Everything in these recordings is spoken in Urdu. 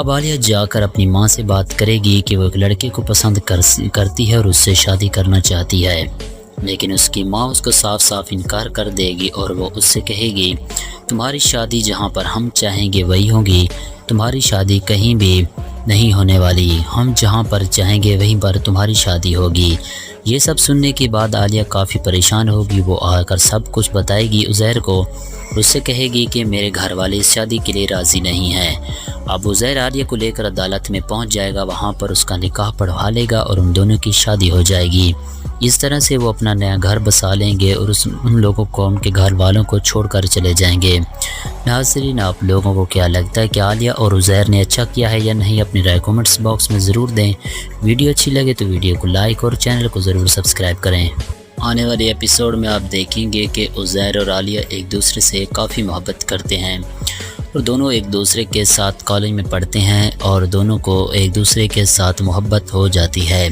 اب عالیہ جا کر اپنی ماں سے بات کرے گی کہ وہ ایک لڑکے کو پسند کرتی ہے اور اس سے شادی کرنا چاہتی ہے، لیکن اس کی ماں اس کو صاف صاف انکار کر دے گی اور وہ اس سے کہے گی تمہاری شادی جہاں پر ہم چاہیں گے وہی ہوگی، تمہاری شادی کہیں بھی نہیں ہونے والی، ہم جہاں پر چاہیں گے وہیں پر تمہاری شادی ہوگی۔ یہ سب سننے کے بعد عالیہ کافی پریشان ہوگی، وہ آ کر سب کچھ بتائے گی عزیر کو اور اس سے کہے گی کہ میرے گھر والے اس شادی کے لیے راضی نہیں ہیں۔ اب عزیر عالیہ کو لے کر عدالت میں پہنچ جائے گا، وہاں پر اس کا نکاح پڑھوا لے گا اور ان دونوں کی شادی ہو جائے گی۔ اس طرح سے وہ اپنا نیا گھر بسا لیں گے اور ان لوگوں کو ان کے گھر والوں کو چھوڑ کر چلے جائیں گے۔ ناظرین، آپ لوگوں کو کیا لگتا ہے کہ عالیہ اور عزیر نے اچھا کیا ہے یا نہیں؟ اپنی رائے کومنٹس باکس میں ضرور دیں۔ ویڈیو اچھی لگے تو ویڈیو کو لائک اور چینل کو ضرور سبسکرائب کریں۔ آنے والے ایپیسوڈ میں آپ دیکھیں گے کہ عزیر اور عالیہ ایک دوسرے سے کافی محبت کرتے ہیں اور دونوں ایک دوسرے کے ساتھ کالج میں پڑھتے ہیں اور دونوں کو ایک دوسرے کے ساتھ محبت ہو جاتی ہے۔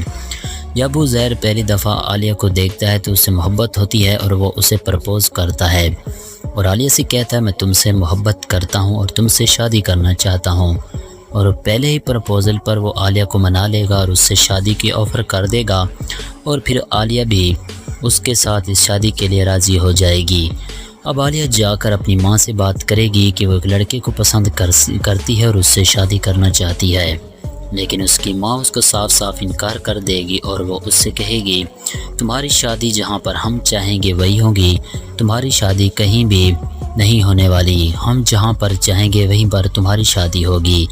جب عزیر پہلی دفعہ عالیہ کو دیکھتا ہے تو اس سے محبت ہوتی ہے اور وہ اسے پرپوز کرتا ہے اور عالیہ سے کہتا ہے میں تم سے محبت کرتا ہوں اور تم سے شادی کرنا چاہتا ہوں، اور پہلے ہی پرپوزل پر وہ عالیہ کو منا لے گا اور اس سے شادی کی آفر کر دے گا اور پھر عالیہ بھی اس کے ساتھ اس شادی کے لیے راضی ہو جائے گی۔ اب عالیہ جا کر اپنی ماں سے بات کرے گی کہ وہ ایک لڑکے کو پسند کرتی ہے اور اس سے شادی کرنا چاہتی ہے، لیکن اس کی ماں اس کو صاف صاف انکار کر دے گی اور وہ اس سے کہے گی تمہاری شادی جہاں پر ہم چاہیں گے وہی ہوگی، تمہاری شادی کہیں بھی نہیں ہونے والی، ہم جہاں پر چاہیں گے وہیں پر تمہاری شادی ہوگی۔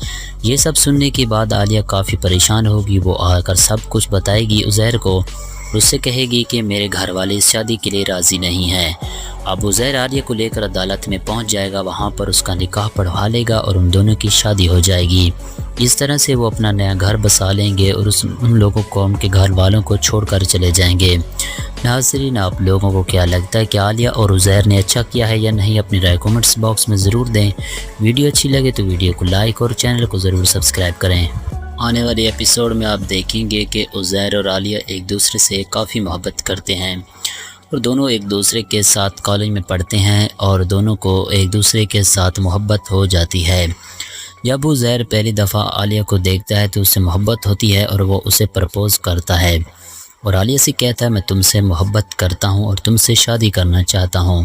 یہ سب سننے کے بعد عالیہ کافی پریشان ہوگی، وہ آ کر سب کچھ بتائے گی عزیر کو اور اس سے کہے گی کہ میرے گھر والے اس شادی کے لیے راضی نہیں ہیں۔ اب عزیر عالیہ کو لے کر عدالت میں پہنچ جائے گا، وہاں پر اس کا نکاح پڑھوا لے گا اور ان دونوں کی شادی ہو جائے گی۔ اس طرح سے وہ اپنا نیا گھر بسا لیں گے اور ان لوگوں کو ان کے گھر والوں کو چھوڑ کر چلے جائیں گے۔ ناظرین، آپ لوگوں کو کیا لگتا ہے کہ عالیہ اور عزیر نے اچھا کیا ہے یا نہیں؟ اپنی رائے کومنٹس باکس میں ضرور دیں۔ ویڈیو اچھی لگے تو ویڈیو کو لائک اور چینل کو ضرور سبسکرائب کریں۔ آنے والے ایپیسوڈ میں آپ دیکھیں گے کہ عزیر اور عالیہ ایک دوسرے سے کافی محبت کرتے ہیں اور دونوں ایک دوسرے کے ساتھ کالج میں پڑھتے ہیں اور دونوں کو ایک دوسرے کے ساتھ محبت ہو جاتی ہے۔ جب عزیر پہلی دفعہ عالیہ کو دیکھتا ہے تو اس سے محبت ہوتی ہے اور وہ اسے پرپوز کرتا ہے اور عالیہ سے کہتا ہے میں تم سے محبت کرتا ہوں اور تم سے شادی کرنا چاہتا ہوں،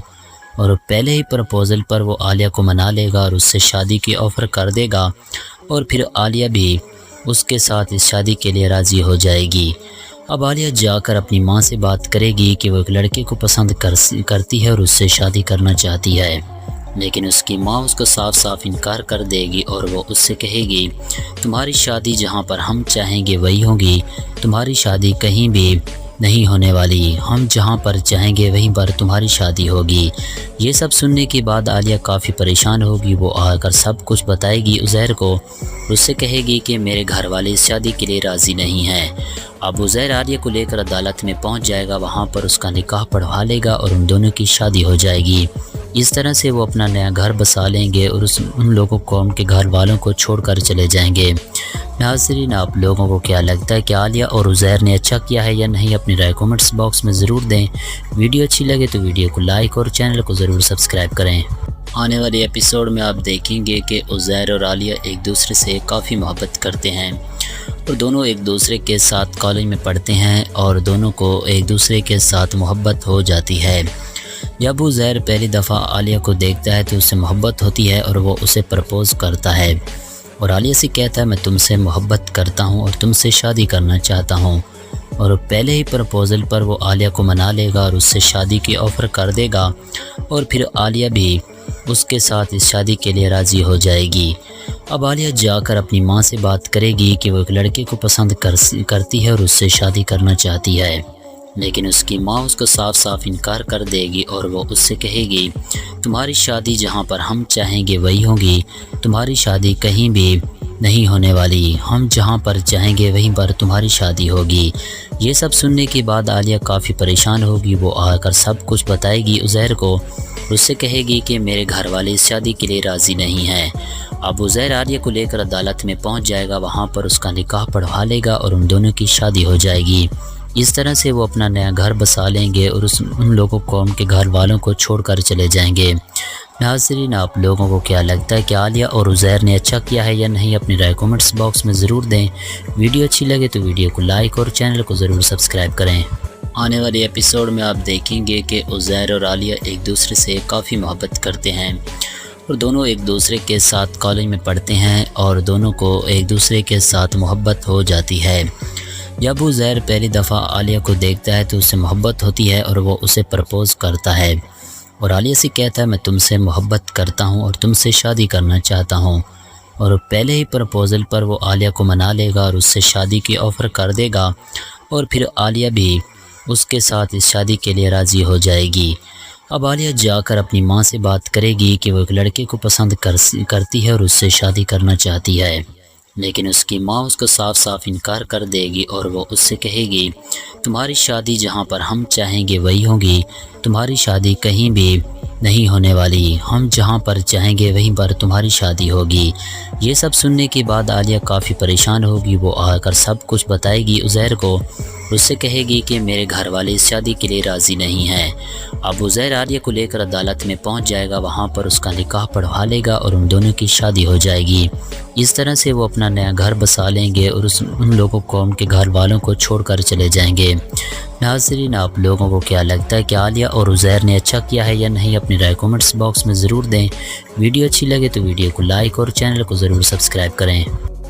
اور پہلے ہی پرپوزل پر وہ عالیہ کو منا لے گا اور اس سے شادی کی آفر کر دے گا اور پھر عالیہ بھی اس کے ساتھ اس شادی کے لیے راضی ہو جائے گی۔ اب عالیہ جا کر اپنی ماں سے بات کرے گی کہ وہ ایک لڑکے کو پسند کرتی ہے اور اس سے شادی کرنا چاہتی ہے، لیکن اس کی ماں اس کو صاف صاف انکار کر دے گی اور وہ اس سے کہے گی تمہاری شادی جہاں پر ہم چاہیں گے وہی ہوگی، تمہاری شادی کہیں بھی نہیں ہونے والی، ہم جہاں پر چاہیں گے وہیں پر تمہاری شادی ہوگی۔ یہ سب سننے کے بعد عالیہ کافی پریشان ہوگی، وہ آ کر سب کچھ بتائے گی عزیر کو اور اس سے کہے گی کہ میرے گھر والے اس شادی کے لیے راضی نہیں ہیں۔ اب عزیر عالیہ کو لے کر عدالت میں پہنچ جائے گا، وہاں پر اس کا نکاح پڑھوا لے گا اور ان دونوں کی شادی ہو جائے گی۔ اس طرح سے وہ اپنا نیا گھر بسا لیں گے اور ان لوگوں کو ان کے گھر والوں کو چھوڑ کر چلے جائیں گے۔ ناظرین، آپ لوگوں کو کیا لگتا ہے کہ عالیہ اور عزیر نے اچھا کیا ہے یا نہیں؟ اپنی رائے کومنٹس باکس میں ضرور دیں۔ ویڈیو اچھی لگے تو ویڈیو کو لائک اور چینل کو ضرور سبسکرائب کریں۔ آنے والے ایپیسوڈ میں آپ دیکھیں گے کہ عزیر اور عالیہ ایک دوسرے سے کافی محبت کرتے ہیں اور دونوں ایک دوسرے کے ساتھ کالج میں پڑھتے ہیں اور دونوں کو ایک دوسرے کے ساتھ محبت ہو جاتی ہے۔ جب عزیر پہلی دفعہ عالیہ کو دیکھتا ہے تو اس سے محبت ہوتی ہے اور وہ اسے پرپوز کرتا ہے اور عالیہ سے کہتا ہے میں تم سے محبت کرتا ہوں اور تم سے شادی کرنا چاہتا ہوں، اور پہلے ہی پرپوزل پر وہ عالیہ کو منا لے گا اور اس سے شادی کی آفر کر دے گا اور پھر عالیہ بھی اس کے ساتھ اس شادی کے لیے راضی ہو جائے گی۔ اب عالیہ جا کر اپنی ماں سے بات کرے گی کہ وہ ایک لڑکے کو پسند کرتی ہے اور اس سے شادی کرنا چاہتی ہے، لیکن اس کی ماں اس کو صاف صاف انکار کر دے گی اور وہ اس سے کہے گی تمہاری شادی جہاں پر ہم چاہیں گے وہی ہوگی، تمہاری شادی کہیں بھی نہیں ہونے والی، ہم جہاں پر چاہیں گے وہیں پر تمہاری شادی ہوگی۔ یہ سب سننے کے بعد عالیہ کافی پریشان ہوگی، وہ آ کر سب کچھ بتائے گی عزیر کو اور اس سے کہے گی کہ میرے گھر والے اس شادی کے لیے راضی نہیں ہیں۔ اب عزیر عالیہ کو لے کر عدالت میں پہنچ جائے گا، وہاں پر اس کا نکاح پڑھوا لے گا اور ان دونوں کی شادی ہو جائے گی۔ اس طرح سے وہ اپنا نیا گھر بسا لیں گے اور ان لوگوں کو ان کے گھر والوں کو چھوڑ کر چلے جائیں گے۔ ناظرین، آپ لوگوں کو کیا لگتا ہے کہ عالیہ اور عزیر نے اچھا کیا ہے یا نہیں؟ اپنی رائے کومنٹس باکس میں ضرور دیں۔ ویڈیو اچھی لگے تو ویڈیو کو لائک اور چینل کو ضرور سبسکرائب کریں۔ آنے والے ایپیسوڈ میں آپ دیکھیں گے کہ عزیر اور عالیہ ایک دوسرے سے کافی محبت کرتے ہیں اور دونوں ایک دوسرے کے ساتھ کالج میں پڑھتے ہیں اور دونوں کو ایک دوسرے کے ساتھ محبت ہو جاتی ہے۔ جب عزیر پہلی دفعہ عالیہ کو دیکھتا ہے تو اسے محبت ہوتی ہے اور وہ اسے پرپوز کرتا ہے اور عالیہ سے کہتا ہے میں تم سے محبت کرتا ہوں اور تم سے شادی کرنا چاہتا ہوں، اور پہلے ہی پرپوزل پر وہ عالیہ کو منا لے گا اور اس سے شادی کی آفر کر دے گا، اور پھر عالیہ بھی اس کے ساتھ اس شادی کے لیے راضی ہو جائے گی۔ اب عالیہ جا کر اپنی ماں سے بات کرے گی کہ وہ ایک لڑکے کو پسند کرتی ہے اور اس سے شادی کرنا چاہتی ہے، لیکن اس کی ماں اس کو صاف صاف انکار کر دے گی اور وہ اس سے کہے گی تمہاری شادی جہاں پر ہم چاہیں گے وہی ہوگی، تمہاری شادی کہیں بھی نہیں ہونے والی، ہم جہاں پر چاہیں گے وہیں پر تمہاری شادی ہوگی۔ یہ سب سننے کے بعد عالیہ کافی پریشان ہوگی، وہ آ کر سب کچھ بتائے گی عزیر کو، اس سے کہے گی کہ میرے گھر والے اس شادی کے لیے راضی نہیں ہیں۔ اب عزیر عالیہ کو لے کر عدالت میں پہنچ جائے گا، وہاں پر اس کا نکاح پڑھوا لے گا اور ان دونوں کی شادی ہو جائے گی۔ اس طرح سے وہ اپنا نیا گھر بسا لیں گے اور ان لوگوں کو ان کے گھر والوں کو چھوڑ کر چلے جائیں گے۔ ناظرین، آپ لوگوں کو کیا لگتا ہے کہ عالیہ اور عزیر نے اچھا کیا ہے یا نہیں؟ اپنی رائے کومنٹس باکس میں ضرور دیں۔ ویڈیو اچھی لگے تو ویڈیو کو لائک اور چینل کو ضرور سبسکرائب کریں۔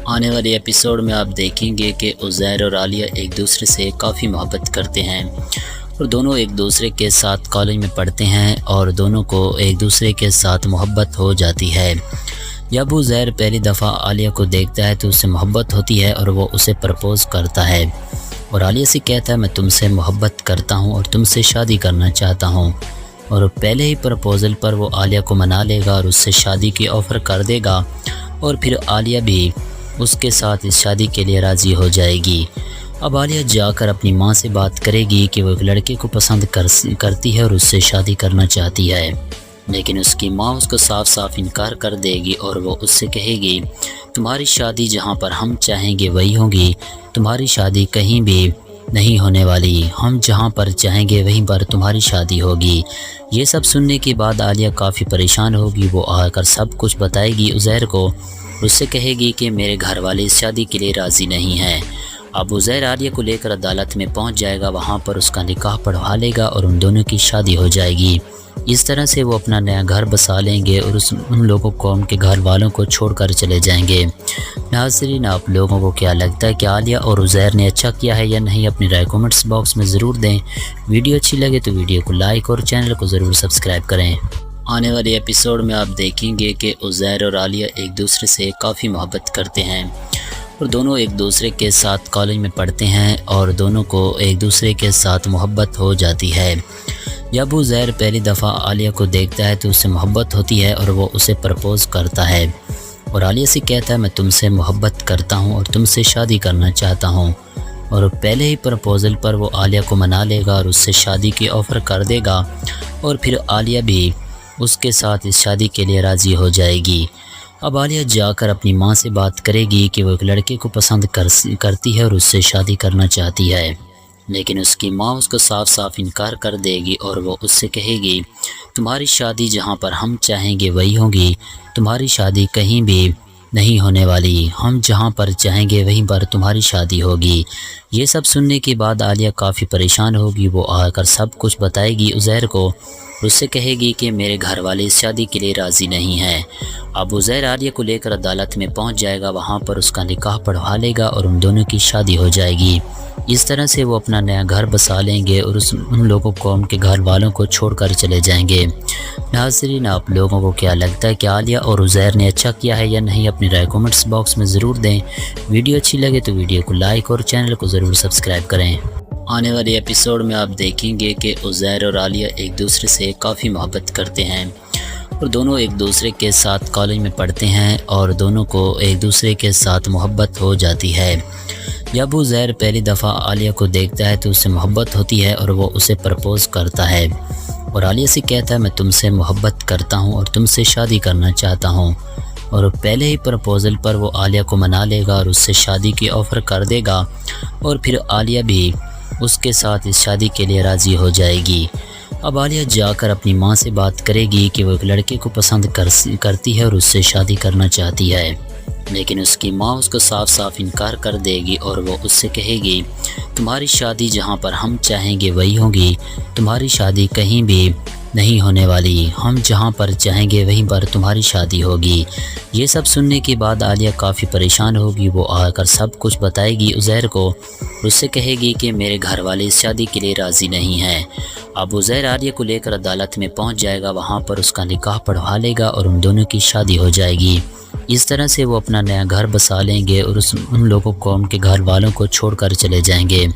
آنے والے ایپیسوڈ میں آپ دیکھیں گے کہ عزیر اور عالیہ ایک دوسرے سے کافی محبت کرتے ہیں اور دونوں ایک دوسرے کے ساتھ کالج میں پڑھتے ہیں اور دونوں کو ایک دوسرے کے ساتھ محبت ہو جاتی ہے۔ جب عزیر پہلی دفعہ عالیہ کو دیکھتا ہے تو اسے محبت ہوتی ہے اور وہ اسے پرپوز کرتا ہے اور عالیہ سے کہتا ہے میں تم سے محبت کرتا ہوں اور تم سے شادی کرنا چاہتا ہوں، اور پہلے ہی پرپوزل پر وہ عالیہ کو منا لے گا اور اس سے شادی کی آفر کر دے گا، اور پھر عالیہ بھی اس کے ساتھ اس شادی کے لیے راضی ہو جائے گی۔ اب عالیہ جا کر اپنی ماں سے بات کرے گی کہ وہ ایک لڑکے کو پسند کرتی ہے اور اس سے شادی کرنا چاہتی ہے، لیکن اس کی ماں اس کو صاف صاف انکار کر دے گی اور وہ اس سے کہے گی تمہاری شادی جہاں پر ہم چاہیں گے وہی ہوگی، تمہاری شادی کہیں بھی نہیں ہونے والی، ہم جہاں پر چاہیں گے وہیں پر تمہاری شادی ہوگی۔ یہ سب سننے کے بعد عالیہ کافی پریشان ہوگی، وہ آ کر سب کچھ بتائے گی عزیر کو، اس سے کہے گی کہ میرے گھر والے اس شادی کے لیے راضی نہیں ہیں۔ اب عزیر عالیہ کو لے کر عدالت میں پہنچ جائے گا، وہاں پر اس کا نکاح پڑھوا لے گا اور ان دونوں کی شادی ہو جائے گی۔ اس طرح سے وہ اپنا نیا گھر بسا لیں گے اور ان لوگوں کو ان کے گھر والوں کو چھوڑ کر چلے جائیں گے۔ ناظرین، آپ لوگوں کو کیا لگتا ہے کہ عالیہ اور عزیر نے اچھا کیا ہے یا نہیں؟ اپنی رائے کومنٹس باکس میں ضرور دیں۔ ویڈیو اچھی لگے تو ویڈیو کو لائک اور چینل کو ضرور سبسکرائب کریں۔ آنے والے ایپیسوڈ میں آپ دیکھیں گے کہ عزیر اور عالیہ ایک دوسرے سے کافی محبت کرتے ہیں اور دونوں ایک دوسرے کے ساتھ کالج میں پڑھتے ہیں اور دونوں کو ایک دوسرے کے ساتھ محبت ہو جاتی ہے۔ جب عزیر پہلی دفعہ عالیہ کو دیکھتا ہے تو اسے محبت ہوتی ہے اور وہ اسے پرپوز کرتا ہے اور عالیہ سے کہتا ہے میں تم سے محبت کرتا ہوں اور تم سے شادی کرنا چاہتا ہوں، اور پہلے ہی پرپوزل پر وہ عالیہ کو منا لے گا اور اس سے شادی کی آفر کر دے گا، اور پھر عالیہ بھی اس کے ساتھ اس شادی کے لیے راضی ہو جائے گی۔ اب عالیہ جا کر اپنی ماں سے بات کرے گی کہ وہ ایک لڑکے کو پسند کرتی ہے اور اس سے شادی کرنا چاہتی ہے، لیکن اس کی ماں اس کو صاف صاف انکار کر دے گی اور وہ اس سے کہے گی تمہاری شادی جہاں پر ہم چاہیں گے وہی ہوگی، تمہاری شادی کہیں بھی نہیں ہونے والی، ہم جہاں پر چاہیں گے وہیں پر تمہاری شادی ہوگی۔ یہ سب سننے کے بعد عالیہ کافی پریشان ہوگی، وہ آ کر سب کچھ بتائے گی عزیر کو، اس سے کہے گی کہ میرے گھر والے اس شادی کے لیے راضی نہیں ہیں۔ اب عزیر عالیہ کو لے کر عدالت میں پہنچ جائے گا، وہاں پر اس کا نکاح پڑھوا لے گا اور ان دونوں کی شادی ہو جائے گی۔ اس طرح سے وہ اپنا نیا گھر بسا لیں گے اور ان لوگوں کو ان کے گھر والوں کو چھوڑ کر چلے جائیں گے۔ ناظرین، آپ لوگوں کو کیا لگتا ہے کہ عالیہ اور عزیر نے اچھا کیا ہے یا نہیں؟ اپنی رائے کومنٹس باکس میں ضرور دیں۔ ویڈیو اچھی لگے تو ویڈیو کو لائک اور چینل کو ضرور سبسکرائب کریں۔ آنے والے ایپیسوڈ میں آپ دیکھیں گے کہ عزیر اور عالیہ ایک دوسرے سے کافی محبت کرتے ہیں اور دونوں ایک دوسرے کے ساتھ کالج میں پڑھتے ہیں اور دونوں کو ایک دوسرے کے ساتھ محبت ہو جاتی ہے۔ جب عزیر پہلی دفعہ عالیہ کو دیکھتا ہے تو اسے محبت ہوتی ہے اور وہ اسے پرپوز کرتا ہے اور عالیہ سے کہتا ہے میں تم سے محبت کرتا ہوں اور تم سے شادی کرنا چاہتا ہوں، اور پہلے ہی پرپوزل پر وہ عالیہ کو منا لے گا اور اس سے شادی کی آفر کر دے گا، اور پھر عالیہ بھی اس کے ساتھ اس شادی کے لیے راضی ہو جائے گی۔ اب عالیہ جا کر اپنی ماں سے بات کرے گی کہ وہ ایک لڑکے کو پسند کرتی ہے اور اس سے شادی کرنا چاہتی ہے، لیکن اس کی ماں اس کو صاف صاف انکار کر دے گی اور وہ اس سے کہے گی تمہاری شادی جہاں پر ہم چاہیں گے وہی ہوگی، تمہاری شادی کہیں بھی نہیں ہونے والی، ہم جہاں پر چاہیں گے وہیں پر تمہاری شادی ہوگی۔ یہ سب سننے کے بعد عالیہ کافی پریشان ہوگی، وہ آ کر سب کچھ بتائے گی عزیر کو، اس سے کہے گی کہ میرے گھر والے اس شادی کے لیے راضی نہیں ہیں۔ اب عزیر عالیہ کو لے کر عدالت میں پہنچ جائے گا، وہاں پر اس کا نکاح پڑھوا لے گا اور ان دونوں کی شادی ہو جائے گی۔ اس طرح سے وہ اپنا نیا گھر بسا لیں گے اور ان لوگوں کو ان کے گھر والوں کو چھوڑ کر چلے جائیں گے۔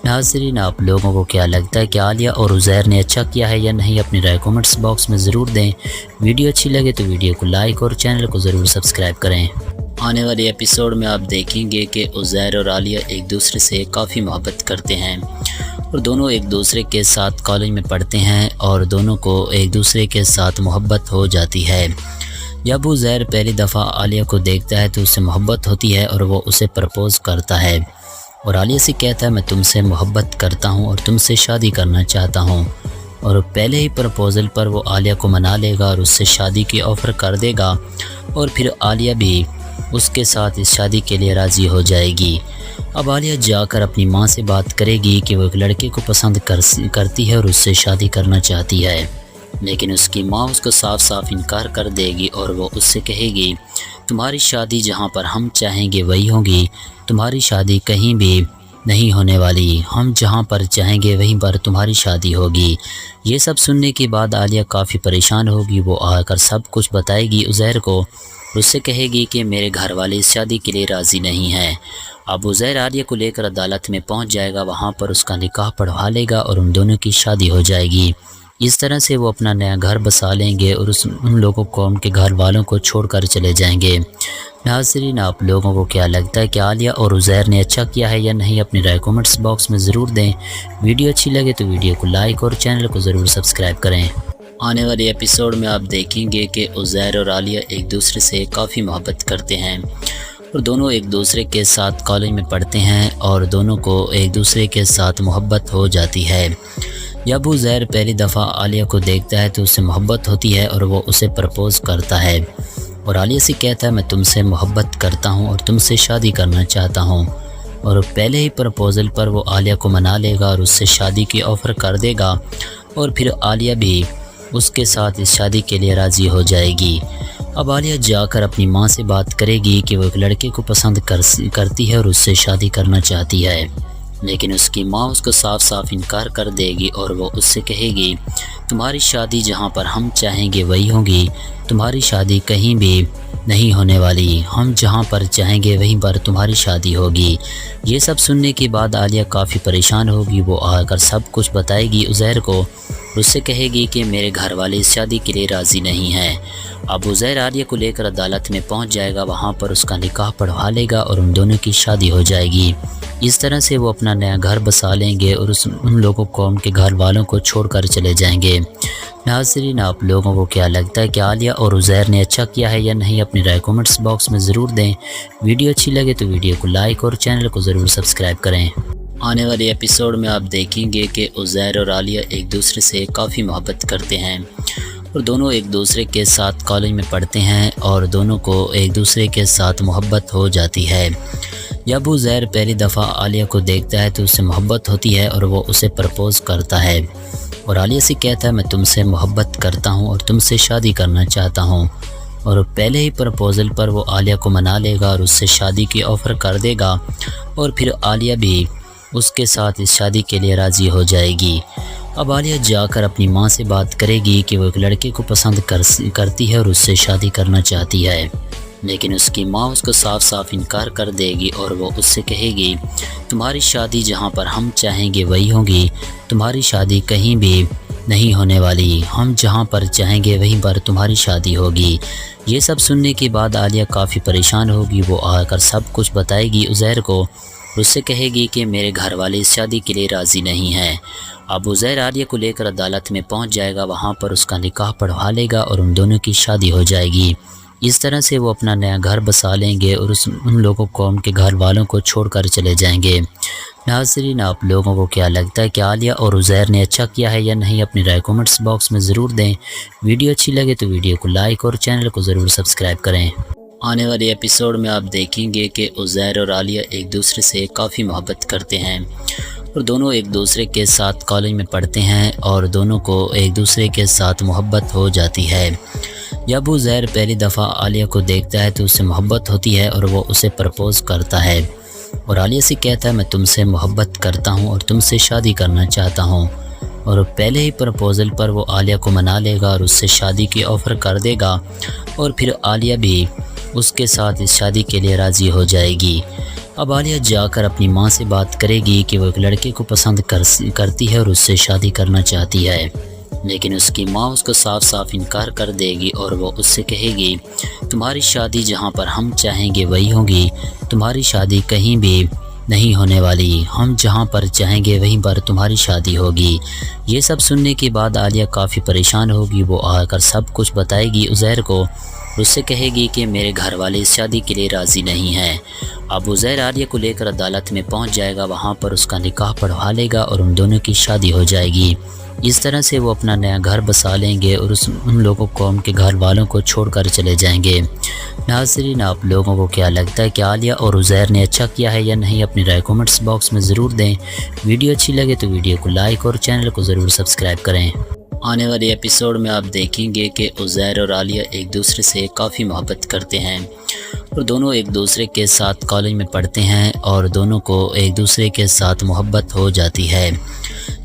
ناظرین، آپ لوگوں کو کیا لگتا ہے کہ عالیہ اور عزیر نے اچھا کیا ہے یا نہیں؟ اپنی رائے کومنٹس باکس میں ضرور دیں۔ ویڈیو اچھی لگے تو ویڈیو کو لائک اور چینل کو ضرور سبسکرائب کریں۔ آنے والے ایپیسوڈ میں آپ دیکھیں گے کہ عزیر اور عالیہ ایک دوسرے سے کافی محبت کرتے ہیں اور دونوں ایک دوسرے کے ساتھ کالج میں پڑھتے ہیں اور دونوں کو ایک دوسرے کے ساتھ محبت ہو جاتی ہے۔ جب عزیر پہلی دفعہ عالیہ کو دیکھتا ہے تو اس سے محبت ہوتی ہے اور وہ اسے پرپوز کرتا ہے اور عالیہ سے کہتا ہے میں تم سے محبت کرتا ہوں اور تم سے شادی کرنا چاہتا ہوں، اور پہلے ہی پرپوزل پر وہ عالیہ کو منا لے گا اور اس سے شادی کی آفر کر دے گا اور پھر عالیہ بھی اس کے ساتھ اس شادی کے لیے راضی ہو جائے گی۔ اب عالیہ جا کر اپنی ماں سے بات کرے گی کہ وہ ایک لڑکے کو پسند کرتی ہے اور اس سے شادی کرنا چاہتی ہے، لیکن اس کی ماں اس کو صاف صاف انکار کر دے گی اور وہ اس سے کہے گی تمہاری شادی جہاں پر ہم چاہیں گے وہی ہوگی، تمہاری شادی کہیں بھی نہیں ہونے والی، ہم جہاں پر چاہیں گے وہیں پر تمہاری شادی ہوگی۔ یہ سب سننے کے بعد عالیہ کافی پریشان ہوگی، وہ آ کر سب کچھ بتائے گی عزیر کو، اس سے کہے گی کہ میرے گھر والے اس شادی کے لیے راضی نہیں ہیں۔ اب عزیر عالیہ کو لے کر عدالت میں پہنچ جائے گا، وہاں پر اس کا نکاح پڑھوا لے گا اور ان دونوں کی شادی ہو جائے گی۔ اس طرح سے وہ اپنا نیا گھر بسا لیں گے اور ان لوگوں کو ان کے گھر والوں کو چھوڑ کر چلے جائیں گے۔ ناظرین، آپ لوگوں کو کیا لگتا ہے کہ عالیہ اور عزیر نے اچھا کیا ہے یا نہیں؟ اپنی رائے کومنٹس باکس میں ضرور دیں۔ ویڈیو اچھی لگے تو ویڈیو کو لائک اور چینل کو ضرور سبسکرائب کریں۔ آنے والے ایپیسوڈ میں آپ دیکھیں گے کہ عزیر اور عالیہ ایک دوسرے سے کافی محبت کرتے ہیں اور دونوں ایک دوسرے کے ساتھ کالج میں پڑھتے ہیں اور دونوں کو ایک دوسرے کے ساتھ محبت ہو جاتی ہے۔ جب عزیر پہلی دفعہ عالیہ کو دیکھتا ہے تو اس سے محبت ہوتی ہے اور وہ اسے پرپوز کرتا ہے اور عالیہ سے کہتا ہے میں تم سے محبت کرتا ہوں اور تم سے شادی کرنا چاہتا ہوں، اور پہلے ہی پرپوزل پر وہ عالیہ کو منا لے گا اور اس سے شادی کی آفر کر دے گا اور پھر عالیہ بھی اس کے ساتھ اس شادی کے لیے راضی ہو جائے گی۔ اب عالیہ جا کر اپنی ماں سے بات کرے گی کہ وہ ایک لڑکے کو پسند کرتی ہے اور اس سے شادی کرنا چاہتی ہے، لیکن اس کی ماں اس کو صاف صاف انکار کر دے گی اور وہ اس سے کہے گی تمہاری شادی جہاں پر ہم چاہیں گے وہی ہوگی، تمہاری شادی کہیں بھی نہیں ہونے والی، ہم جہاں پر چاہیں گے وہیں پر تمہاری شادی ہوگی۔ یہ سب سننے کے بعد عالیہ کافی پریشان ہوگی، وہ آ کر سب کچھ بتائے گی عزیر کو، اس سے کہے گی کہ میرے گھر والے اس شادی کے لیے راضی نہیں ہیں۔ اب عزیر عالیہ کو لے کر عدالت میں پہنچ جائے گا، وہاں پر اس کا نکاح پڑھوا لے گا اور ان دونوں کی شادی ہو جائے گی۔ اس طرح سے وہ اپنا نیا گھر بسا لیں گے اور ان لوگوں کو ان کے گھر والوں کو چھوڑ کر چلے جائیں گے۔ ناظرین، آپ لوگوں کو کیا لگتا ہے کہ عالیہ اور عزیر نے اچھا کیا ہے یا نہیں؟ اپنی رائے کومنٹس باکس میں ضرور دیں۔ ویڈیو اچھی لگے تو ویڈیو کو لائک اور چینل کو ضرور سبسکرائب کریں۔ آنے والے ایپیسوڈ میں آپ دیکھیں گے کہ عزیر اور عالیہ ایک دوسرے سے کافی محبت کرتے ہیں اور دونوں ایک دوسرے کے ساتھ کالج میں پڑھتے ہیں اور دونوں کو ایک دوسرے کے ساتھ محبت ہو جاتی ہے۔ جب عزیر پہلی دفعہ عالیہ کو دیکھتا ہے تو اس سے محبت ہوتی ہے اور وہ اسے پرپوز کرتا ہے اور عالیہ سے کہتا ہے میں تم سے محبت کرتا ہوں اور تم سے شادی کرنا چاہتا ہوں، اور پہلے ہی پرپوزل پر وہ عالیہ کو منا لے گا اور اس سے شادی کی آفر کر دے گا اور پھر عالیہ بھی اس کے ساتھ اس شادی کے لیے راضی ہو جائے گی۔ اب عالیہ جا کر اپنی ماں سے بات کرے گی کہ وہ ایک لڑکے کو پسند کرتی ہے اور اس سے شادی کرنا چاہتی ہے، لیکن اس کی ماں اس کو صاف صاف انکار کر دے گی اور وہ اس سے کہے گی تمہاری شادی جہاں پر ہم چاہیں گے وہی ہوگی، تمہاری شادی کہیں بھی نہیں ہونے والی، ہم جہاں پر چاہیں گے وہیں پر تمہاری شادی ہوگی۔ یہ سب سننے کے بعد عالیہ کافی پریشان ہوگی، وہ آ کر سب کچھ بتائے گی عزیر کو، اس سے کہے گی کہ میرے گھر والے اس شادی کے لیے راضی نہیں ہیں۔ اب عزیر عالیہ کو لے کر عدالت میں پہنچ جائے گا، وہاں پر اس کا نکاح پڑھوا لے گا اور ان دونوں کی شادی ہو جائے گی۔ اس طرح سے وہ اپنا نیا گھر بسا لیں گے اور ان لوگوں کو ان کے گھر والوں کو چھوڑ کر چلے جائیں گے۔ ناظرین، آپ لوگوں کو کیا لگتا ہے کہ عالیہ اور عزیر نے اچھا کیا ہے یا نہیں؟ اپنی رائے کومنٹس باکس میں ضرور دیں۔ ویڈیو اچھی لگے تو ویڈیو کو لائک اور چینل کو ضرور سبسکرائب کریں۔ آنے والے ایپیسوڈ میں آپ دیکھیں گے کہ عزیر اور عالیہ ایک دوسرے سے کافی محبت کرتے ہیں اور دونوں ایک دوسرے کے ساتھ کالج میں پڑھتے ہیں اور دونوں کو ایک دوسرے کے ساتھ محبت ہو جاتی ہے۔ جب عزیر پہلی دفعہ عالیہ کو دیکھتا ہے تو اس سے محبت ہوتی ہے اور وہ اسے پرپوز کرتا ہے اور عالیہ سے کہتا ہے میں تم سے محبت کرتا ہوں اور تم سے شادی کرنا چاہتا ہوں، اور پہلے ہی پرپوزل پر وہ عالیہ کو منا لے گا اور اس سے شادی کی آفر کر دے گا، اور پھر عالیہ بھی اس کے ساتھ اس شادی کے لیے راضی ہو جائے گی۔ اب عالیہ جا کر اپنی ماں سے بات کرے گی کہ وہ ایک لڑکے کو پسند کرتی ہے اور اس سے شادی کرنا چاہتی ہے، لیکن اس کی ماں اس کو صاف صاف انکار کر دے گی اور وہ اس سے کہے گی تمہاری شادی جہاں پر ہم چاہیں گے وہی ہوگی، تمہاری شادی کہیں بھی نہیں ہونے والی، ہم جہاں پر چاہیں گے وہیں پر تمہاری شادی ہوگی۔ یہ سب سننے کے بعد عالیہ کافی پریشان ہوگی، وہ آ کر سب کچھ بتائے گی عزیر کو، اس سے کہے گی کہ میرے گھر والے اس شادی کے لیے راضی نہیں ہیں۔ اب عزیر عالیہ کو لے کر عدالت میں پہنچ جائے گا، وہاں پر اس کا نکاح پڑھوا لے گا اور ان دونوں کی شادی ہو جائے گی۔ اس طرح سے وہ اپنا نیا گھر بسا لیں گے اور ان لوگوں کو ان کے گھر والوں کو چھوڑ کر چلے جائیں گے۔ ناظرین، آپ لوگوں کو کیا لگتا ہے کہ عالیہ اور عزیر نے اچھا کیا ہے یا نہیں؟ اپنی رائے کومنٹس باکس میں ضرور دیں۔ ویڈیو اچھی لگے تو ویڈیو کو لائک اور چینل کو ضرور سبسکرائب کریں۔ آنے والے ایپیسوڈ میں آپ دیکھیں گے کہ عزیر اور عالیہ ایک دوسرے سے کافی محبت کرتے ہیں اور دونوں ایک دوسرے کے ساتھ کالج میں پڑھتے ہیں اور دونوں کو ایک دوسرے کے ساتھ محبت ہو جاتی ہے۔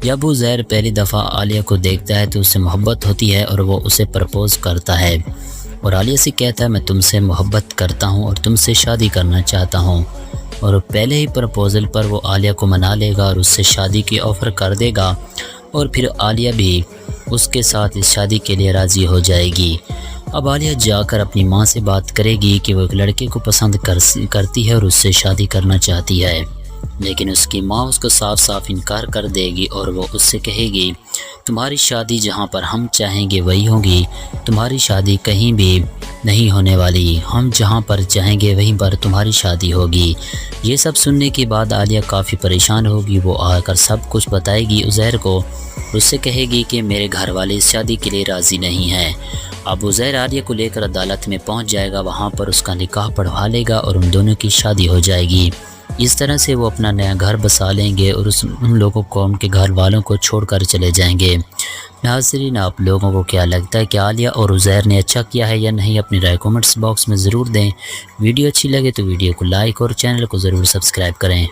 جب عزیر پہلی دفعہ عالیہ کو دیکھتا ہے تو اس سے محبت ہوتی ہے اور وہ اسے پرپوز کرتا ہے اور عالیہ سے کہتا ہے میں تم سے محبت کرتا ہوں اور تم سے شادی کرنا چاہتا ہوں، اور پہلے ہی پرپوزل پر وہ عالیہ کو منا لے گا اور اس سے شادی کی آفر کر دے گا، اور پھر عالیہ بھی اس کے ساتھ اس شادی کے لیے راضی ہو جائے گی۔ اب عالیہ جا کر اپنی ماں سے بات کرے گی کہ وہ ایک لڑکے کو پسند کرتی ہے اور اس سے شادی کرنا چاہتی ہے، لیکن اس کی ماں اس کو صاف صاف انکار کر دے گی اور وہ اس سے کہے گی تمہاری شادی جہاں پر ہم چاہیں گے وہی ہوگی، تمہاری شادی کہیں بھی نہیں ہونے والی، ہم جہاں پر چاہیں گے وہیں پر تمہاری شادی ہوگی۔ یہ سب سننے کے بعد عالیہ کافی پریشان ہوگی، وہ آ کر سب کچھ بتائے گی عزیر کو، اس سے کہے گی کہ میرے گھر والے اس شادی کے لیے راضی نہیں ہیں۔ اب عزیر عالیہ کو لے کر عدالت میں پہنچ جائے گا، وہاں پر اس کا نکاح پڑھوا لے گا اور ان دونوں کی شادی ہو جائے گی۔ اس طرح سے وہ اپنا نیا گھر بسا لیں گے اور ان لوگوں کو ان کے گھر والوں کو چھوڑ کر چلے جائیں گے۔ ناظرین، آپ لوگوں کو کیا لگتا ہے کہ عالیہ اور عزیر نے اچھا کیا ہے یا نہیں؟ اپنی رائے کومنٹس باکس میں ضرور دیں۔ ویڈیو اچھی لگے تو ویڈیو کو لائک اور چینل کو ضرور سبسکرائب کریں۔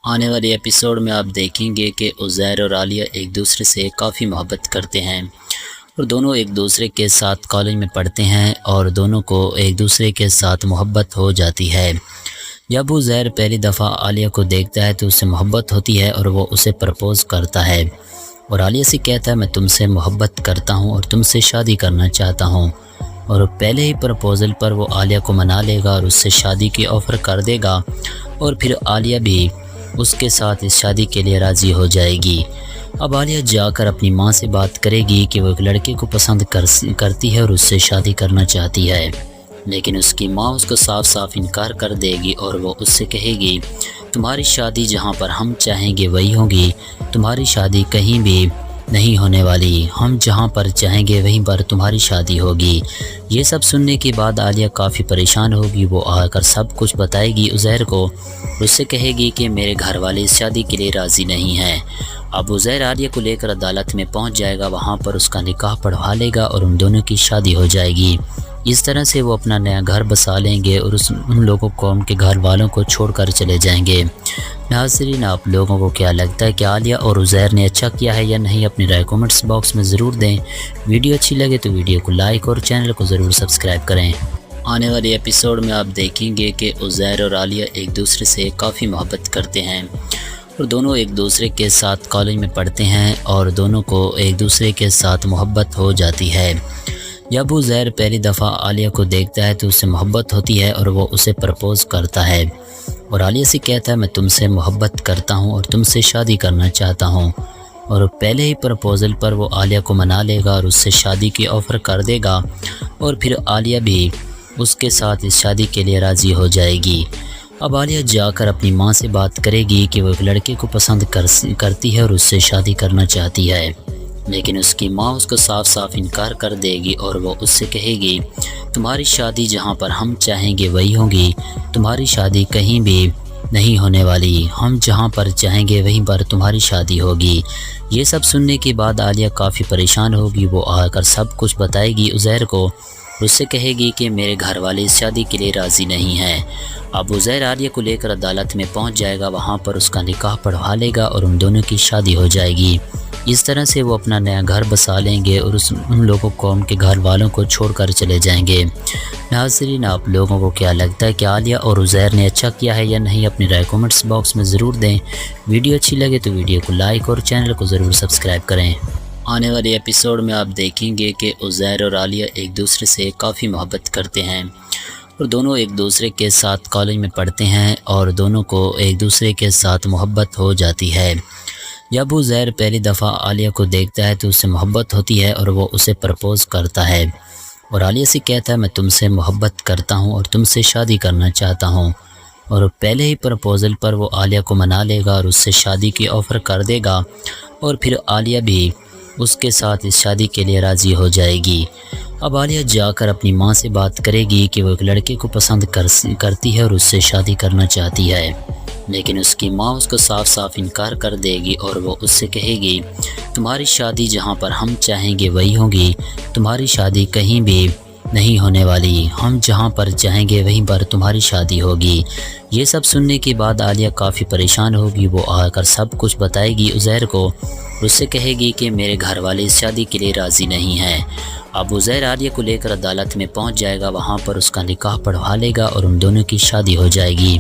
آنے والے ایپیسوڈ میں آپ دیکھیں گے کہ عزیر اور عالیہ ایک دوسرے سے کافی محبت کرتے ہیں اور دونوں ایک دوسرے کے ساتھ کالج میں پڑھتے ہیں اور دونوں کو ایک دوسرے کے ساتھ محبت ہو جاتی ہے۔ جب عزیر پہلی دفعہ عالیہ کو دیکھتا ہے تو اس سے محبت ہوتی ہے اور وہ اسے پرپوز کرتا ہے اور عالیہ سے کہتا ہے میں تم سے محبت کرتا ہوں اور تم سے شادی کرنا چاہتا ہوں، اور پہلے ہی پرپوزل پر وہ عالیہ کو منا لے گا اور اس سے شادی کی آفر کر دے گا، اور پھر عالیہ بھی اس کے ساتھ اس شادی کے لیے راضی ہو جائے گی۔ اب عالیہ جا کر اپنی ماں سے بات کرے گی کہ وہ ایک لڑکے کو پسند کرتی ہے اور اس سے شادی کرنا چاہتی ہے، لیکن اس کی ماں اس کو صاف صاف انکار کر دے گی اور وہ اس سے کہے گی تمہاری شادی جہاں پر ہم چاہیں گے وہی ہوگی، تمہاری شادی کہیں بھی نہیں ہونے والی، ہم جہاں پر چاہیں گے وہیں پر تمہاری شادی ہوگی۔ یہ سب سننے کے بعد عالیہ کافی پریشان ہوگی، وہ آ کر سب کچھ بتائے گی عزیر کو، اس سے کہے گی کہ میرے گھر والے اس شادی کے لیے راضی نہیں ہیں۔ اب عزیر عالیہ کو لے کر عدالت میں پہنچ جائے گا، وہاں پر اس کا نکاح پڑھوا لے گا اور ان دونوں کی شادی ہو جائے گی۔ اس طرح سے وہ اپنا نیا گھر بسا لیں گے اور ان لوگوں کو ان کے گھر والوں کو چھوڑ کر چلے جائیں گے۔ ناظرین، آپ لوگوں کو کیا لگتا ہے کہ عالیہ اور عزیر نے اچھا کیا ہے یا نہیں؟ اپنی رائے کومنٹس باکس میں ضرور دیں۔ ویڈیو اچھی لگے تو ویڈیو کو لائک اور چینل کو ضرور سبسکرائب کریں۔ آنے والے ایپیسوڈ میں آپ دیکھیں گے کہ عزیر اور عالیہ ایک دوسرے سے کافی محبت کرتے ہیں اور دونوں ایک دوسرے کے ساتھ کالج میں پڑھتے ہیں اور دونوں کو ایک دوسرے کے ساتھ محبت ہو جاتی ہے۔ جب عزیر پہلی دفعہ عالیہ کو دیکھتا ہے تو اس سے محبت ہوتی ہے اور وہ اسے پرپوز کرتا ہے اور عالیہ سے کہتا ہے میں تم سے محبت کرتا ہوں اور تم سے شادی کرنا چاہتا ہوں، اور پہلے ہی پرپوزل پر وہ عالیہ کو منا لے گا اور اس سے شادی کی آفر کر دے گا، اور پھر عالیہ بھی اس کے ساتھ اس شادی کے لیے راضی ہو جائے گی۔ اب عالیہ جا کر اپنی ماں سے بات کرے گی کہ وہ ایک لڑکے کو پسند کرتی ہے اور اس سے شادی کرنا چاہتی ہے، لیکن اس کی ماں اس کو صاف صاف انکار کر دے گی اور وہ اس سے کہے گی تمہاری شادی جہاں پر ہم چاہیں گے وہی ہوگی، تمہاری شادی کہیں بھی نہیں ہونے والی، ہم جہاں پر چاہیں گے وہیں پر تمہاری شادی ہوگی۔ یہ سب سننے کے بعد عالیہ کافی پریشان ہوگی، وہ آ کر سب کچھ بتائے گی عزیر کو، اس سے کہے گی کہ میرے گھر والے اس شادی کے لیے راضی نہیں ہیں۔ اب عزیر عالیہ کو لے کر عدالت میں پہنچ جائے گا، وہاں پر اس کا نکاح پڑھوا لے گا اور ان دونوں کی شادی ہو جائے گی۔ اس طرح سے وہ اپنا نیا گھر بسا لیں گے اور ان لوگوں قوم کے گھر والوں کو چھوڑ کر چلے جائیں گے۔ ناظرین، آپ لوگوں کو کیا لگتا ہے کہ عالیہ اور عزیر نے اچھا کیا ہے یا نہیں؟ اپنی رائے کومنٹس باکس میں ضرور دیں۔ ویڈیو اچھی لگے تو ویڈیو کو لائک اور چینل کو ضرور سبسکرائب کریں۔ آنے والے ایپیسوڈ میں آپ دیکھیں گے کہ عزیر اور عالیہ ایک دوسرے سے کافی محبت کرتے ہیں اور دونوں ایک دوسرے کے ساتھ کالج میں پڑھتے ہیں اور دونوں کو ایک دوسرے کے ساتھ محبت ہو جاتی ہے۔ جب عزیر پہلی دفعہ عالیہ کو دیکھتا ہے تو اس سے محبت ہوتی ہے اور وہ اسے پرپوز کرتا ہے اور عالیہ سے کہتا ہے میں تم سے محبت کرتا ہوں اور تم سے شادی کرنا چاہتا ہوں، اور پہلے ہی پرپوزل پر وہ عالیہ کو منا لے گا اور اس سے شادی کی آفر کر دے گا، اور پھر عالیہ بھی اس کے ساتھ اس شادی کے لیے راضی ہو جائے گی۔ اب عالیہ جا کر اپنی ماں سے بات کرے گی کہ وہ ایک لڑکے کو پسند کرتی ہے اور اس سے شادی کرنا چاہتی ہے، لیکن اس کی ماں اس کو صاف صاف انکار کر دے گی اور وہ اس سے کہے گی تمہاری شادی جہاں پر ہم چاہیں گے وہی ہوگی، تمہاری شادی کہیں بھی نہیں ہونے والی، ہم جہاں پر چاہیں گے وہیں پر تمہاری شادی ہوگی۔ یہ سب سننے کے بعد عالیہ کافی پریشان ہوگی، وہ آ کر سب کچھ بتائے گی عزیر کو، اس سے کہے گی کہ میرے گھر والے اس شادی کے لیے راضی نہیں ہیں۔ اب عزیر عالیہ کو لے کر عدالت میں پہنچ جائے گا، وہاں پر اس کا نکاح پڑھوا لے گا اور ان دونوں کی شادی ہو جائے گی۔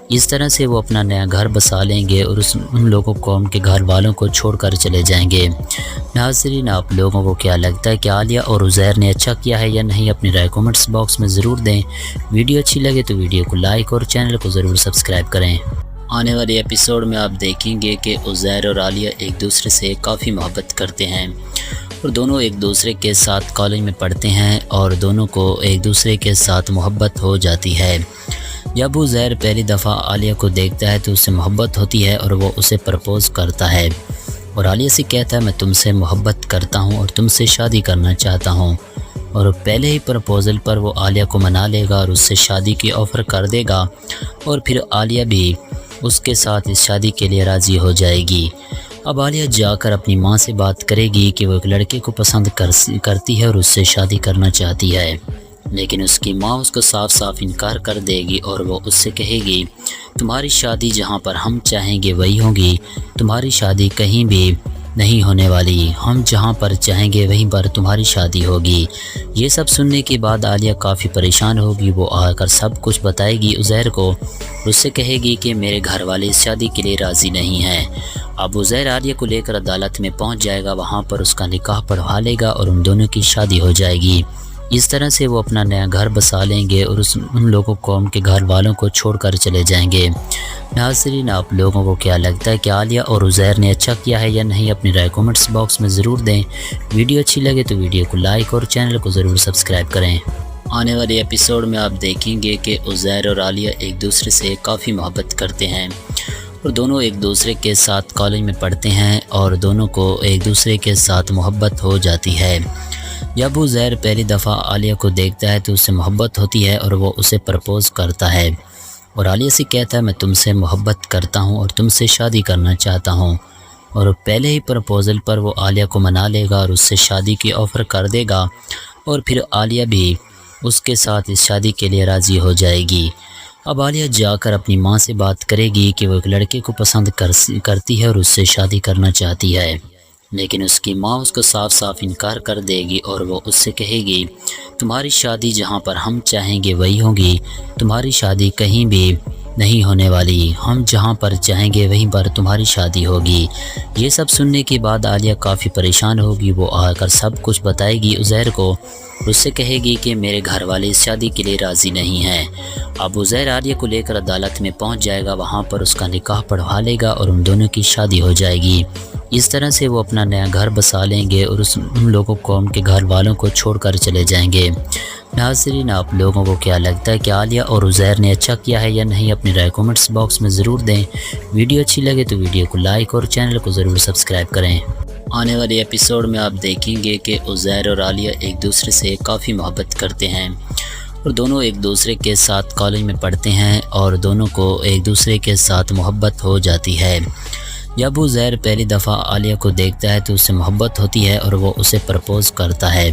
اس طرح سے وہ اپنا نیا گھر بسا لیں گے اور ان لوگوں قوم کے گھر والوں کو چھوڑ کر چلے جائیں گے۔ ناظرین، آپ لوگوں کو کیا لگتا ہے کہ عالیہ اور عزیر نے اچھا کیا ہے یا نہیں؟ اپنی رائے کومنٹس باکس میں ضرور دیں۔ ویڈیو اچھی لگے تو ویڈیو کو لائک اور چینل کو ضرور سبسکرائب کریں۔ آنے والے ایپیسوڈ میں آپ دیکھیں گے کہ عزیر اور عالیہ ایک دوسرے سے کافی محبت کرتے ہیں اور دونوں ایک دوسرے کے ساتھ کالج میں پڑھتے ہیں اور دونوں کو ایک دوسرے کے ساتھ محبت ہو جاتی ہے۔ جب عزیر پہلی دفعہ عالیہ کو دیکھتا ہے تو اس سے محبت ہوتی ہے اور وہ اسے پرپوز کرتا ہے اور عالیہ سے کہتا ہے میں تم سے محبت کرتا ہوں اور تم سے شادی کرنا چاہتا ہوں، اور پہلے ہی پرپوزل پر وہ عالیہ کو منا لے گا اور اس سے شادی کی آفر کر دے گا، اور پھر عالیہ بھی اس کے ساتھ اس شادی کے لیے راضی ہو جائے گی۔ اب عالیہ جا کر اپنی ماں سے بات کرے گی کہ وہ ایک لڑکے کو پسند کرتی ہے اور اس سے شادی کرنا چاہتی ہے، لیکن اس کی ماں اس کو صاف صاف انکار کر دے گی اور وہ اس سے کہے گی تمہاری شادی جہاں پر ہم چاہیں گے وہی ہوگی، تمہاری شادی کہیں بھی نہیں ہونے والی، ہم جہاں پر چاہیں گے وہیں پر تمہاری شادی ہوگی۔ یہ سب سننے کے بعد عالیہ کافی پریشان ہوگی، وہ آ کر سب کچھ بتائے گی عزیر کو، اس سے کہے گی کہ میرے گھر والے اس شادی کے لیے راضی نہیں ہیں۔ اب عزیر عالیہ کو لے کر عدالت میں پہنچ جائے گا، وہاں پر اس کا نکاح پڑھوا لے گا اور ان دونوں کی شادی ہو جائے گی۔ اس طرح سے وہ اپنا نیا گھر بسا لیں گے اور ان لوگوں قوم کے گھر والوں کو چھوڑ کر چلے جائیں گے۔ ناظرین، آپ لوگوں کو کیا لگتا ہے کہ عالیہ اور عزیر نے اچھا کیا ہے یا نہیں؟ اپنی رائے کومنٹس باکس میں ضرور دیں۔ ویڈیو اچھی لگے تو ویڈیو کو لائک اور چینل کو ضرور سبسکرائب کریں۔ آنے والے ایپیسوڈ میں آپ دیکھیں گے کہ عزیر اور عالیہ ایک دوسرے سے کافی محبت کرتے ہیں اور دونوں ایک دوسرے کے ساتھ کالج میں پڑھتے ہیں اور دونوں کو ایک دوسرے کے ساتھ محبت ہو جاتی ہے۔ جب عزیر پہلی دفعہ عالیہ کو دیکھتا ہے تو اس سے محبت ہوتی ہے اور وہ اسے پرپوز کرتا ہے اور عالیہ سے کہتا ہے میں تم سے محبت کرتا ہوں اور تم سے شادی کرنا چاہتا ہوں، اور پہلے ہی پرپوزل پر وہ عالیہ کو منا لے گا اور اس سے شادی کی آفر کر دے گا، اور پھر عالیہ بھی اس کے ساتھ اس شادی کے لیے راضی ہو جائے گی۔ اب عالیہ جا کر اپنی ماں سے بات کرے گی کہ وہ ایک لڑکے کو پسند کرتی ہے اور اس سے شادی کرنا چاہتی ہے، لیکن اس کی ماں اس کو صاف صاف انکار کر دے گی اور وہ اس سے کہے گی تمہاری شادی جہاں پر ہم چاہیں گے وہی ہوگی، تمہاری شادی کہیں بھی نہیں ہونے والی، ہم جہاں پر چاہیں گے وہیں پر تمہاری شادی ہوگی۔ یہ سب سننے کے بعد عالیہ کافی پریشان ہوگی، وہ آ کر سب کچھ بتائے گی عزیر کو، اس سے کہے گی کہ میرے گھر والے اس شادی کے لیے راضی نہیں ہیں۔ اب عزیر عالیہ کو لے کر عدالت میں پہنچ جائے گا، وہاں پر اس کا نکاح پڑھوا لے گا اور ان دونوں کی شادی ہو جائے گی۔ اس طرح سے وہ اپنا نیا گھر بسا لیں گے اور ان لوگوں قوم کے گھر والوں کو چھوڑ کر چلے جائیں گے۔ ناظرین، آپ لوگوں کو کیا لگتا ہے کہ عالیہ اور عزیر نے اچھا کیا ہے یا نہیں؟ اپنی رائے کومنٹس باکس میں ضرور دیں۔ ویڈیو اچھی لگے تو ویڈیو کو لائک اور چینل کو ضرور سبسکرائب کریں۔ آنے والے ایپیسوڈ میں آپ دیکھیں گے کہ عزیر اور عالیہ ایک دوسرے سے کافی محبت کرتے ہیں اور دونوں ایک دوسرے کے ساتھ کالج میں پڑھتے ہیں اور دونوں کو ایک دوسرے کے ساتھ محبت ہو جاتی ہے۔ جب عزیر پہلی دفعہ عالیہ کو دیکھتا ہے تو اس سے محبت ہوتی ہے اور وہ اسے پرپوز کرتا ہے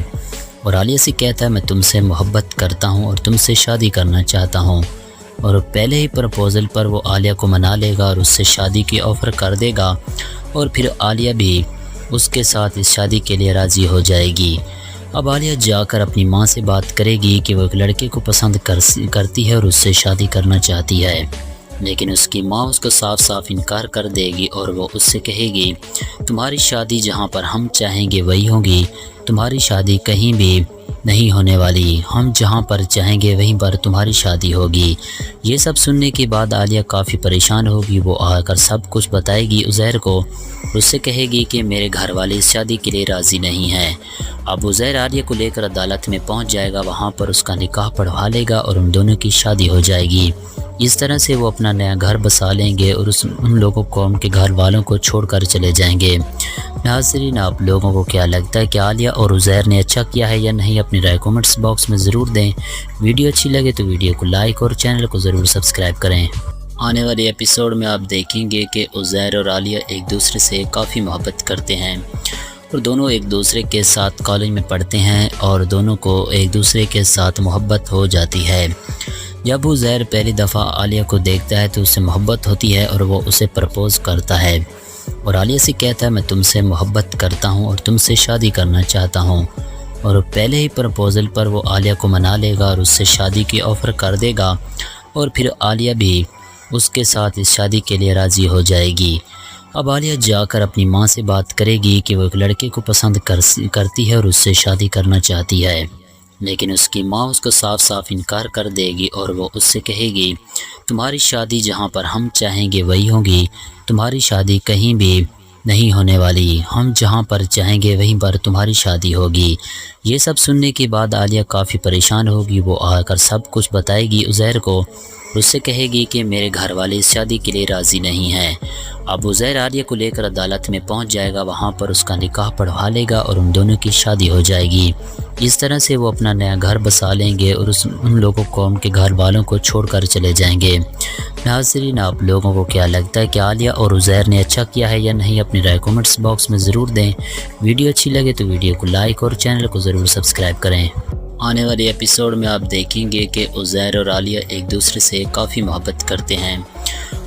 اور عالیہ سے کہتا ہے میں تم سے محبت کرتا ہوں اور تم سے شادی کرنا چاہتا ہوں، اور پہلے ہی پرپوزل پر وہ عالیہ کو منا لے گا اور اس سے شادی کی آفر کر دے گا، اور پھر عالیہ بھی اس کے ساتھ اس شادی کے لیے راضی ہو جائے گی۔ اب عالیہ جا کر اپنی ماں سے بات کرے گی کہ وہ ایک لڑکے کو پسند کرتی ہے اور اس سے شادی کرنا چاہتی ہے، لیکن اس کی ماں اس کو صاف صاف انکار کر دے گی اور وہ اس سے کہے گی تمہاری شادی جہاں پر ہم چاہیں گے وہی ہوگی، تمہاری شادی کہیں بھی نہیں ہونے والی، ہم جہاں پر چاہیں گے وہیں پر تمہاری شادی ہوگی۔ یہ سب سننے کے بعد عالیہ کافی پریشان ہوگی، وہ آ کر سب کچھ بتائے گی عزیر کو، اس سے کہے گی کہ میرے گھر والے اس شادی کے لیے راضی نہیں ہیں۔ اب عزیر عالیہ کو لے کر عدالت میں پہنچ جائے گا، وہاں پر اس کا نکاح پڑھوا لے گا اور ان دونوں کی شادی ہو جائے گی۔ اس طرح سے وہ اپنا نیا گھر بسا لیں گے اور ان لوگوں قوم کے گھر والوں کو چھوڑ کر چلے جائیں گے۔ ناظرین، آپ لوگوں کو کیا لگتا ہے کہ عالیہ اور عزیر نے اچھا کیا ہے یا نہیں؟ اپنی رائے کومنٹس باکس میں ضرور دیں۔ ویڈیو اچھی لگے تو ویڈیو کو لائک اور چینل کو ضرور سبسکرائب کریں۔ آنے والے ایپیسوڈ میں آپ دیکھیں گے کہ عزیر اور عالیہ ایک دوسرے سے کافی محبت کرتے ہیں اور دونوں ایک دوسرے کے ساتھ کالج میں پڑھتے ہیں اور دونوں کو ایک دوسرے کے ساتھ محبت ہو جاتی ہے۔ جب عزیر پہلی دفعہ عالیہ کو دیکھتا ہے تو اس سے محبت ہوتی ہے اور وہ اسے پرپوز کرتا ہے اور عالیہ سے کہتا ہے میں تم سے محبت کرتا ہوں اور تم سے شادی کرنا چاہتا ہوں، اور پہلے ہی پرپوزل پر وہ عالیہ کو منا لے گا اور اس سے شادی کی آفر کر دے گا، اور پھر عالیہ بھی اس کے ساتھ اس شادی کے لیے راضی ہو جائے گی۔ اب عالیہ جا کر اپنی ماں سے بات کرے گی کہ وہ ایک لڑکے کو پسند کرتی ہے اور اس سے شادی کرنا چاہتی ہے، لیکن اس کی ماں اس کو صاف صاف انکار کر دے گی اور وہ اس سے کہے گی تمہاری شادی جہاں پر ہم چاہیں گے وہی ہوگی، تمہاری شادی کہیں بھی نہیں ہونے والی، ہم جہاں پر چاہیں گے وہیں پر تمہاری شادی ہوگی۔ یہ سب سننے کے بعد عالیہ کافی پریشان ہوگی، وہ آ کر سب کچھ بتائے گی عزیر کو، اس سے کہے گی کہ میرے گھر والے اس شادی کے لیے راضی نہیں ہیں۔ اب عزیر عالیہ کو لے کر عدالت میں پہنچ جائے گا، وہاں پر اس کا نکاح پڑھوا لے گا اور ان دونوں کی شادی ہو جائے گی۔ اس طرح سے وہ اپنا نیا گھر بسا لیں گے اور ان لوگوں قوم کے گھر والوں کو چھوڑ کر چلے جائیں گے۔ ناظرین، آپ لوگوں کو کیا لگتا ہے کہ عالیہ اور عزیر نے اچھا کیا ہے یا نہیں؟ اپنی رائے کومنٹس باکس میں ضرور دیں۔ ویڈیو اچھی لگے تو ویڈیو کو لائک اور چینل کو ضرور سبسکرائب کریں۔ آنے والے ایپیسوڈ میں آپ دیکھیں گے کہ عزیر اور عالیہ ایک دوسرے سے کافی محبت کرتے ہیں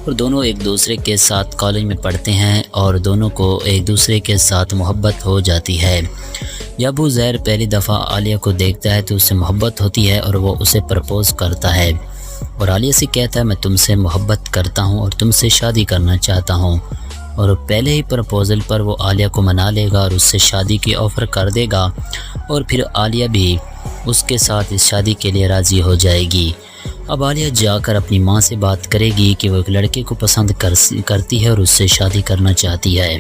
اور دونوں ایک دوسرے کے ساتھ کالج میں پڑھتے ہیں اور دونوں کو ایک دوسرے کے ساتھ محبت ہو جاتی ہے۔ جب عزیر پہلی دفعہ عالیہ کو دیکھتا ہے تو اس سے محبت ہوتی ہے اور وہ اسے پرپوز کرتا ہے اور عالیہ سے کہتا ہے میں تم سے محبت کرتا ہوں اور تم سے شادی کرنا چاہتا ہوں، اور پہلے ہی پرپوزل پر وہ عالیہ کو منا لے گا اور اس سے شادی کی آفر کر دے گا، اور پھر عالیہ بھی اس کے ساتھ اس شادی کے لیے راضی ہو جائے گی۔ اب عالیہ جا کر اپنی ماں سے بات کرے گی کہ وہ ایک لڑکے کو پسند کرتی ہے اور اس سے شادی کرنا چاہتی ہے،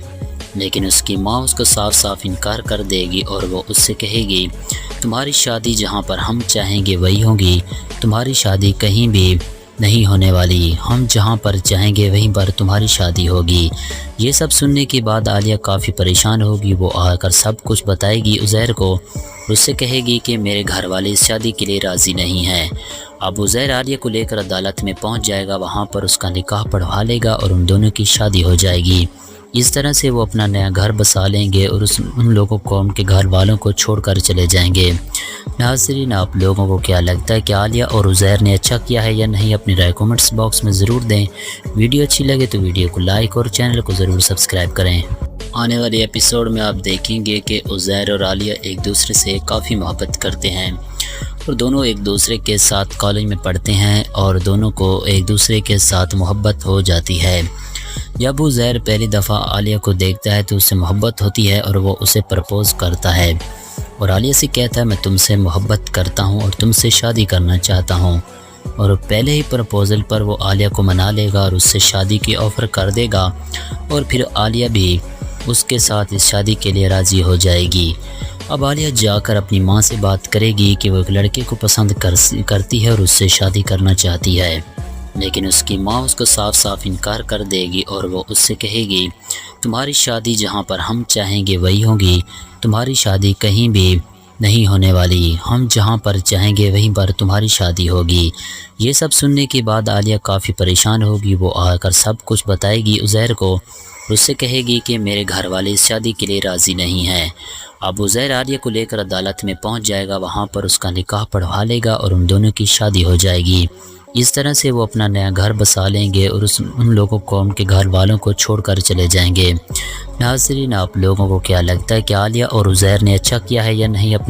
لیکن اس کی ماں اس کو صاف صاف انکار کر دے گی اور وہ اس سے کہے گی تمہاری شادی جہاں پر ہم چاہیں گے وہی ہوگی، تمہاری شادی کہیں بھی نہیں ہونے والی، ہم جہاں پر چاہیں گے وہیں پر تمہاری شادی ہوگی۔ یہ سب سننے کے بعد عالیہ کافی پریشان ہوگی، وہ آ کر سب کچھ بتائے گی عزیر کو، اس سے کہے گی کہ میرے گھر والے اس شادی کے لیے راضی نہیں ہیں۔ اب عزیر عالیہ کو لے کر عدالت میں پہنچ جائے گا، وہاں پر اس کا نکاح پڑھوا لے گا اور ان دونوں کی شادی ہو جائے گی۔ اس طرح سے وہ اپنا نیا گھر بسا لیں گے اور ان لوگوں قوم کے گھر والوں کو چھوڑ کر چلے جائیں گے۔ ناظرین، آپ لوگوں کو کیا لگتا ہے کہ عالیہ اور عزیر نے اچھا کیا ہے یا نہیں؟ اپنی رائے کومنٹس باکس میں ضرور دیں۔ ویڈیو اچھی لگے تو ویڈیو کو لائک اور چینل کو ضرور سبسکرائب کریں۔ آنے والے ایپیسوڈ میں آپ دیکھیں گے کہ عزیر اور عالیہ ایک دوسرے سے کافی محبت کرتے ہیں اور دونوں ایک دوسرے کے ساتھ کالج میں پڑھتے ہیں اور دونوں کو ایک دوسرے کے ساتھ محبت ہو جاتی ہے۔ جب عزیر پہلی دفعہ عالیہ کو دیکھتا ہے تو اس سے محبت ہوتی ہے اور وہ اسے پرپوز کرتا ہے اور عالیہ سے کہتا ہے میں تم سے محبت کرتا ہوں اور تم سے شادی کرنا چاہتا ہوں، اور پہلے ہی پرپوزل پر وہ عالیہ کو منا لے گا اور اس سے شادی کی آفر کر دے گا، اور پھر عالیہ بھی اس کے ساتھ اس شادی کے لیے راضی ہو جائے گی۔ اب عالیہ جا کر اپنی ماں سے بات کرے گی کہ وہ ایک لڑکے کو پسند کرتی ہے اور اس سے شادی کرنا چاہتی ہے، لیکن اس کی ماں اس کو صاف صاف انکار کر دے گی اور وہ اس سے کہے گی تمہاری شادی جہاں پر ہم چاہیں گے وہی ہوگی، تمہاری شادی کہیں بھی نہیں ہونے والی، ہم جہاں پر چاہیں گے وہیں پر تمہاری شادی ہوگی۔ یہ سب سننے کے بعد عالیہ کافی پریشان ہوگی، وہ آ کر سب کچھ بتائے گی عزیر کو، اس سے کہے گی کہ میرے گھر والے اس شادی کے لیے راضی نہیں ہیں۔ اب عزیر عالیہ کو لے کر عدالت میں پہنچ جائے گا، وہاں پر اس کا نکاح پڑھوا لے گا اور ان دونوں کی شادی ہو جائے گی۔ اس طرح سے وہ اپنا نیا گھر بسا لیں گے اور ان لوگوں کو، ان کے گھر والوں کو چھوڑ کر چلے جائیں گے۔ ناظرین، آپ لوگوں کو کیا لگتا ہے کہ عالیہ اور عزیر نے اچھا کیا ہے یا نہیں؟ اپنے